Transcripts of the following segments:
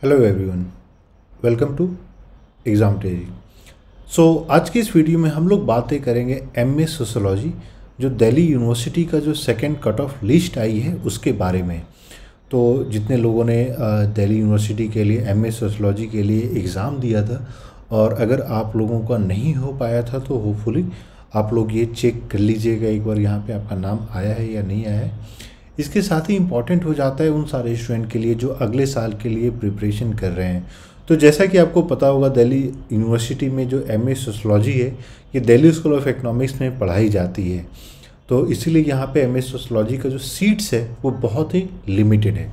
Hello everyone, welcome to exam ट्रेजी। आज की इस वीडियो में हम लोग बातें करेंगे एमए सोशियोलॉजी, जो दिल्ली यूनिवर्सिटी का जो सेकंड कट ऑफ लिस्ट आई है उसके बारे में। तो जितने लोगों ने दिल्ली यूनिवर्सिटी के लिए एमए सोशियोलॉजी के लिए एग्ज़ाम दिया था, और अगर आप लोगों का नहीं हो पाया था तो होपफुली आप लोग ये चेक कर लीजिएगा एक बार यहाँ पे आपका नाम आया है या नहीं आया है। इसके साथ ही इम्पॉर्टेंट हो जाता है उन सारे स्टूडेंट के लिए जो अगले साल के लिए प्रिपरेशन कर रहे हैं। तो जैसा कि आपको पता होगा, दिल्ली यूनिवर्सिटी में जो एमए सोशियोलॉजी है ये दिल्ली स्कूल ऑफ इकोनॉमिक्स में पढ़ाई जाती है। तो इसीलिए यहाँ पे एमए सोशियोलॉजी का जो सीट्स है वो बहुत ही लिमिटेड है।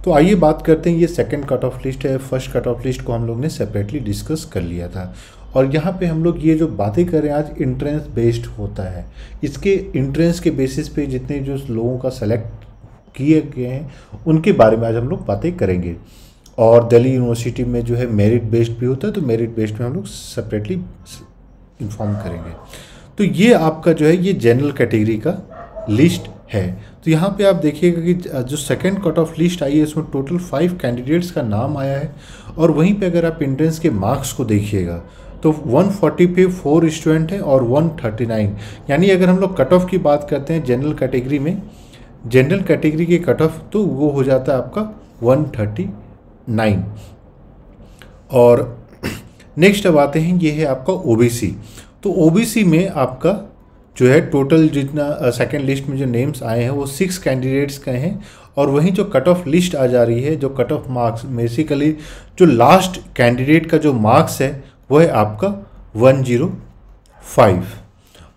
तो आइए बात करते हैं, ये सेकंड कट ऑफ लिस्ट है। फर्स्ट कट ऑफ लिस्ट को हम लोग ने सेपरेटली डिस्कस कर लिया था, और यहाँ पे हम लोग ये जो बातें कर रहे हैं आज इंट्रेंस बेस्ड होता है। इसके इंट्रेंस के बेसिस पे जितने जो लोगों का सेलेक्ट किए गए हैं उनके बारे में आज हम लोग बातें करेंगे। और दिल्ली यूनिवर्सिटी में जो है मेरिट बेस्ड भी होता है, तो मेरिट बेस्ड में हम लोग सेपरेटली इन्फॉर्म करेंगे। तो ये आपका जो है ये जनरल कैटेगरी का लिस्ट है। तो यहाँ पे आप देखिएगा कि जो सेकंड कट ऑफ लिस्ट आई है इसमें टोटल 5 कैंडिडेट्स का नाम आया है। और वहीं पे अगर आप एंट्रेंस के मार्क्स को देखिएगा तो 140 पे 4 स्टूडेंट हैं और 139, यानी अगर हम लोग कट ऑफ की बात करते हैं जनरल कैटेगरी में, जनरल कैटेगरी के कट ऑफ तो वो हो जाता है आपका 139। और नेक्स्ट अब आते हैं, ये है आपका ओबीसी। तो ओबीसी में आपका जो है टोटल जितना सेकंड लिस्ट में जो नेम्स आए हैं वो 6 कैंडिडेट्स का हैं। और वहीं जो कट ऑफ लिस्ट आ जा रही है, जो कट ऑफ मार्क्स बेसिकली जो लास्ट कैंडिडेट का जो मार्क्स है वो है आपका 105।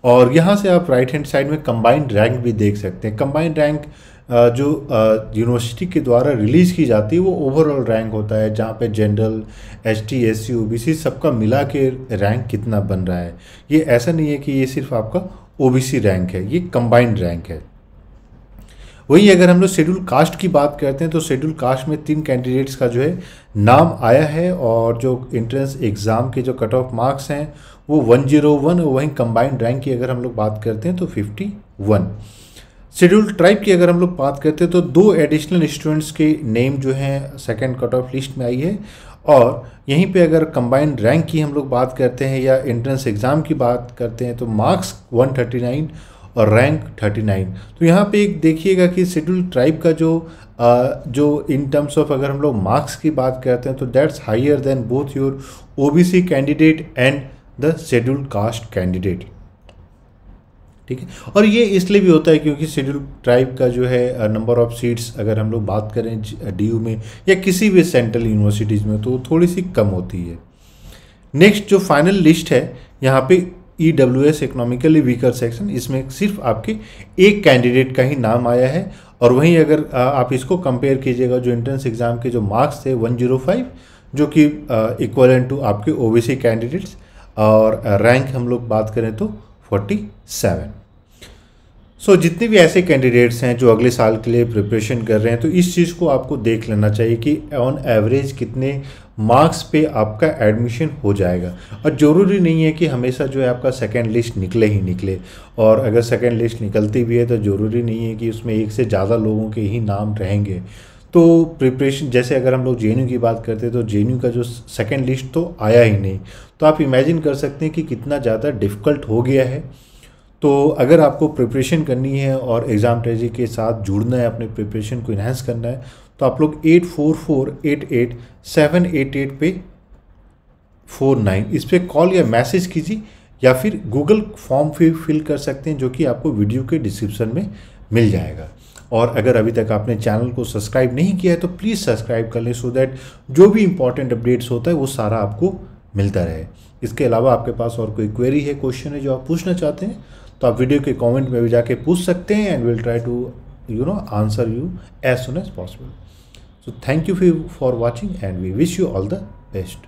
और यहाँ से आप राइट हैंड साइड में कंबाइंड रैंक भी देख सकते हैं। कंबाइंड रैंक जो यूनिवर्सिटी के द्वारा रिलीज़ की जाती है वो ओवरऑल रैंक होता है, जहाँ पे जनरल, एसटी, एससी, ओबीसी सबका मिला के रैंक कितना बन रहा है। ये ऐसा नहीं है कि ये सिर्फ आपका ओबीसी रैंक है, ये कंबाइंड रैंक है। वही अगर हम लोग शेड्यूल कास्ट की बात करते हैं तो शेड्यूल कास्ट में 3 कैंडिडेट्स का जो है नाम आया है, और जो एंट्रेंस एग्ज़ाम के जो कट ऑफ मार्क्स हैं वो 101। और वहीं कंबाइंड रैंक की अगर हम लोग बात करते हैं तो 51। शेड्यूल ट्राइब की अगर हम लोग बात करते हैं तो 2 एडिशनल स्टूडेंट्स के नेम जो हैं सेकंड कट ऑफ लिस्ट में आई है। और यहीं पे अगर कंबाइंड रैंक की हम लोग बात करते हैं या एंट्रेंस एग्ज़ाम की बात करते हैं तो मार्क्स 139 और रैंक 39। तो यहाँ पे एक देखिएगा कि शेड्यूल ट्राइब का जो इन टर्म्स ऑफ अगर हम लोग मार्क्स की बात करते हैं तो that's higher than both your OBC candidate and the schedule caste candidate. ठीक है, और ये इसलिए भी होता है क्योंकि शेड्यूल ट्राइब का जो है नंबर ऑफ सीट्स अगर हम लोग बात करें डीयू में या किसी भी सेंट्रल यूनिवर्सिटीज़ में तो थोड़ी सी कम होती है। नेक्स्ट जो फाइनल लिस्ट है यहाँ पे EWS इकोनॉमिकली वीकर सेक्शन, इसमें सिर्फ आपके एक कैंडिडेट का ही नाम आया है। और वहीं अगर आप इसको कंपेयर कीजिएगा जो एंट्रेंस एग्ज़ाम के जो मार्क्स थे 105, जो कि इक्वलेंट टू आपके ओबीसी कैंडिडेट्स, और रैंक हम लोग बात करें तो 47। जितने भी ऐसे कैंडिडेट्स हैं जो अगले साल के लिए प्रिपरेशन कर रहे हैं तो इस चीज़ को आपको देख लेना चाहिए कि ऑन एवरेज कितने मार्क्स पे आपका एडमिशन हो जाएगा। और ज़रूरी नहीं है कि हमेशा जो है आपका सेकंड लिस्ट निकले ही निकले, और अगर सेकंड लिस्ट निकलती भी है तो ज़रूरी नहीं है कि उसमें एक से ज़्यादा लोगों के ही नाम रहेंगे। तो प्रिपरेशन जैसे अगर हम लोग जेएनयू की बात करते हैं तो जेएनयू का जो सेकंड लिस्ट तो आया ही नहीं, तो आप इमेजिन कर सकते हैं कि कितना ज़्यादा डिफ़िकल्ट हो गया है। तो अगर आपको प्रिपरेशन करनी है और एग्ज़ाम ट्रेजी के साथ जुड़ना है, अपने प्रिपरेशन को इन्हांस करना है, तो आप लोग 84488788 पे 49 इस पर कॉल या मैसेज कीजिए, या फिर गूगल फॉर्म फिल कर सकते हैं जो कि आपको वीडियो के डिस्क्रिप्शन में मिल जाएगा। और अगर अभी तक आपने चैनल को सब्सक्राइब नहीं किया है तो प्लीज़ सब्सक्राइब कर लें, सो दैट जो भी इंपॉर्टेंट अपडेट्स होता है वो सारा आपको मिलता रहे। इसके अलावा आपके पास और कोई क्वेरी है, क्वेश्चन है जो आप पूछना चाहते हैं तो आप वीडियो के कमेंट में भी जाके पूछ सकते हैं, and will try to answer you as soon as possible. So thank you for watching, and we wish you all the best.